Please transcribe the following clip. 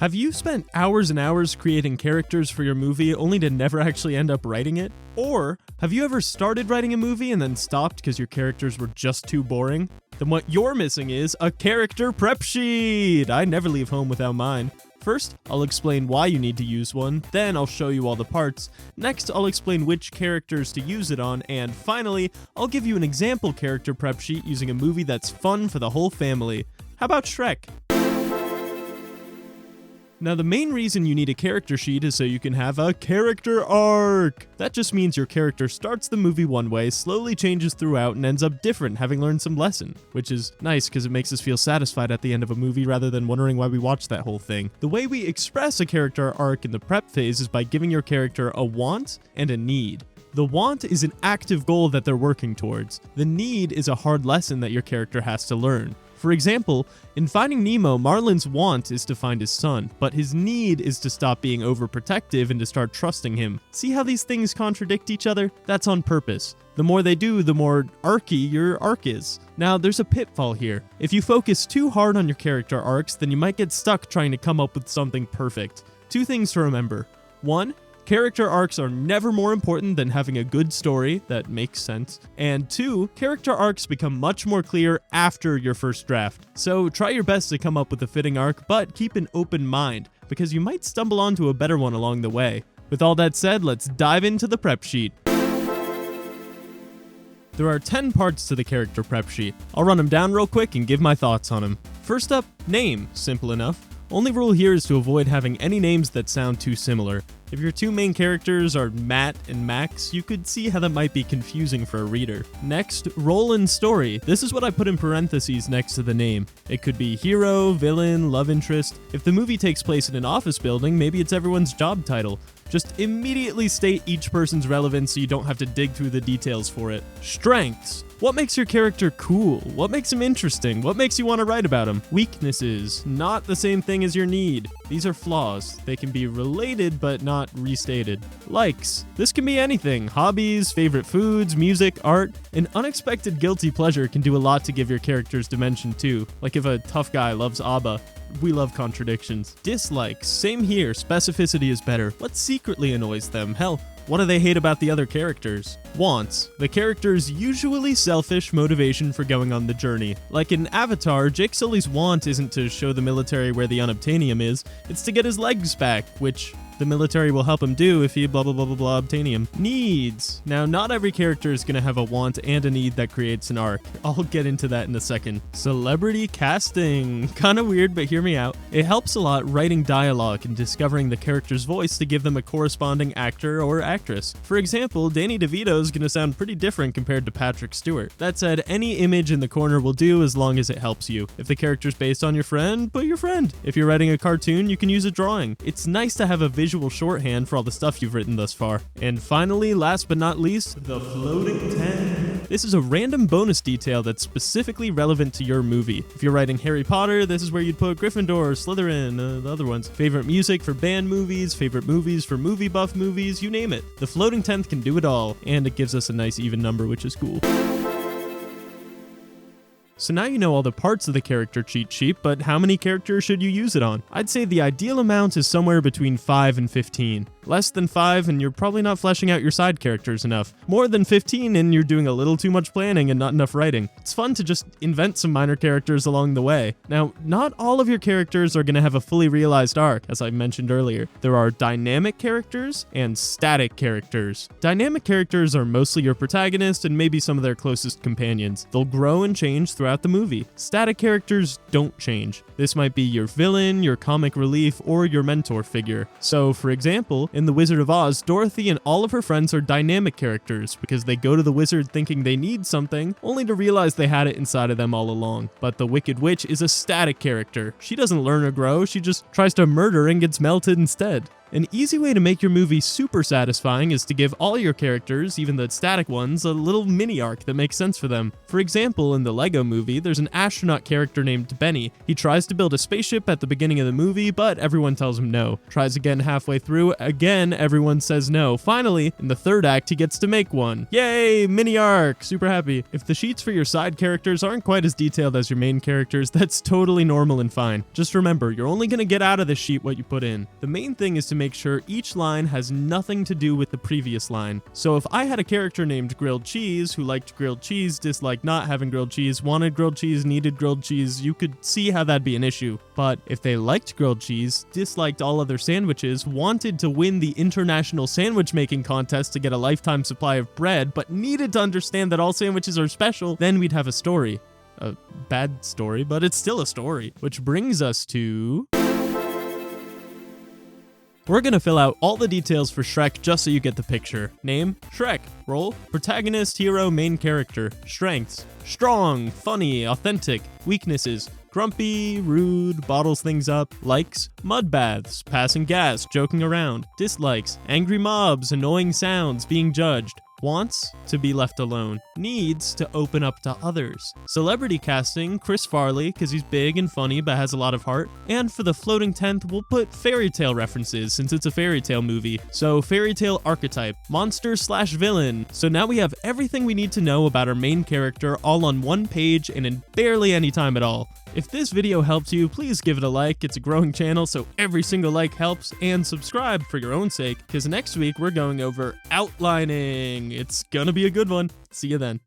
Have you spent hours and hours creating characters for your movie only to never actually end up writing it? Or have you ever started writing a movie and then stopped because your characters were just too boring? Then what you're missing is a character prep sheet! I never leave home without mine. First, I'll explain why you need to use one, then I'll show you all the parts, next I'll explain which characters to use it on, and finally, I'll give you an example character prep sheet using a movie that's fun for the whole family. How about Shrek? Now, the main reason you need a character sheet is so you can have a character arc. That just means your character starts the movie one way, slowly changes throughout, and ends up different, having learned some lesson. Which is nice because it makes us feel satisfied at the end of a movie rather than wondering why we watched that whole thing. The way we express a character arc in the prep phase is by giving your character a want and a need. The want is an active goal that they're working towards. The need is a hard lesson that your character has to learn. For example, in Finding Nemo, Marlin's want is to find his son, but his need is to stop being overprotective and to start trusting him. See how these things contradict each other? That's on purpose. The more they do, the more arcy your arc is. Now, there's a pitfall here. If you focus too hard on your character arcs, then you might get stuck trying to come up with something perfect. Two things to remember. 1, character arcs are never more important than having a good story that makes sense. And 2, character arcs become much more clear after your first draft. So try your best to come up with a fitting arc, but keep an open mind, because you might stumble onto a better one along the way. With all that said, let's dive into the prep sheet. There are 10 parts to the character prep sheet. I'll run them down real quick and give my thoughts on them. First up, name. Simple enough. Only rule here is to avoid having any names that sound too similar. If your two main characters are Matt and Max, you could see how that might be confusing for a reader. Next, role and story. This is what I put in parentheses next to the name. It could be hero, villain, love interest. If the movie takes place in an office building, maybe it's everyone's job title. Just immediately state each person's relevance so you don't have to dig through the details for it. Strengths. What makes your character cool? What makes him interesting? What makes you want to write about him? Weaknesses. Not the same thing as your need. These are flaws. They can be related but not restated. Likes. This can be anything. Hobbies, favorite foods, music, art. An unexpected guilty pleasure can do a lot to give your characters dimension too. Like if a tough guy loves ABBA. We love contradictions. Dislikes. Same here. Specificity is better. What secretly annoys them? Hell, what do they hate about the other characters? Wants. The character's usually selfish motivation for going on the journey. Like in Avatar, Jake Sully's want isn't to show the military where the unobtainium is, it's to get his legs back, which the military will help him do if he blah blah blah blah blah obtainium. Needs. Now, not every character is going to have a want and a need that creates an arc. I'll get into that in a second. Celebrity casting. Kinda weird, but hear me out. It helps a lot writing dialogue and discovering the character's voice to give them a corresponding actor or actress. For example, Danny DeVito is going to sound pretty different compared to Patrick Stewart. That said, any image in the corner will do as long as it helps you. If the character's based on your friend, put your friend. If you're writing a cartoon, you can use a drawing. It's nice to have a visual shorthand for all the stuff you've written thus far. And finally, last but not least, the floating 10. This is a random bonus detail that's specifically relevant to your movie. If you're writing Harry Potter, this is where you'd put Gryffindor, Slytherin, the other ones. Favorite music for band movies, favorite movies for movie buff movies, you name it. The floating 10th can do it all, and it gives us a nice even number, which is cool. So now you know all the parts of the character cheat sheet, but how many characters should you use it on? I'd say the ideal amount is somewhere between 5 and 15. Less than 5 and you're probably not fleshing out your side characters enough. More than 15 and you're doing a little too much planning and not enough writing. It's fun to just invent some minor characters along the way. Now, not all of your characters are going to have a fully realized arc, as I mentioned earlier. There are dynamic characters and static characters. Dynamic characters are mostly your protagonist and maybe some of their closest companions. They'll grow and change throughout the movie. Static characters don't change. This might be your villain, your comic relief, or your mentor figure. So, for example, in The Wizard of Oz, Dorothy and all of her friends are dynamic characters because they go to the wizard thinking they need something, only to realize they had it inside of them all along. But the Wicked Witch is a static character. She doesn't learn or grow, she just tries to murder and gets melted instead. An easy way to make your movie super satisfying is to give all your characters, even the static ones, a little mini arc that makes sense for them. For example, in the Lego movie, there's an astronaut character named Benny. He tries to build a spaceship at the beginning of the movie, but everyone tells him no. Tries again halfway through, again everyone says no. Finally, in the third act, he gets to make one. Yay, mini arc, super happy. If the sheets for your side characters aren't quite as detailed as your main characters, that's totally normal and fine. Just remember, you're only gonna get out of the sheet what you put in. The main thing is to make sure each line has nothing to do with the previous line. So if I had a character named Grilled Cheese who liked grilled cheese, disliked not having grilled cheese, wanted grilled cheese, needed grilled cheese, you could see how that'd be an issue. But if they liked grilled cheese, disliked all other sandwiches, wanted to win the international sandwich making contest to get a lifetime supply of bread, but needed to understand that all sandwiches are special, then we'd have a story. A bad story, but it's still a story. Which brings us to... We're gonna fill out all the details for Shrek just so you get the picture. Name, Shrek. Role, protagonist, hero, main character. Strengths, strong, funny, authentic. Weaknesses, grumpy, rude, bottles things up. Likes, mud baths, passing gas, joking around. Dislikes, angry mobs, annoying sounds, being judged. Wants, to be left alone. Needs, to open up to others. Celebrity casting, Chris Farley, because he's big and funny but has a lot of heart. And for the floating 10th, we'll put fairy tale references since it's a fairy tale movie. So fairy tale archetype, monster/villain. So now we have everything we need to know about our main character all on one page and in barely any time at all. If this video helped you, please give it a like. It's a growing channel, so every single like helps, and subscribe for your own sake, because next week we're going over outlining. It's gonna be a good one. See you then.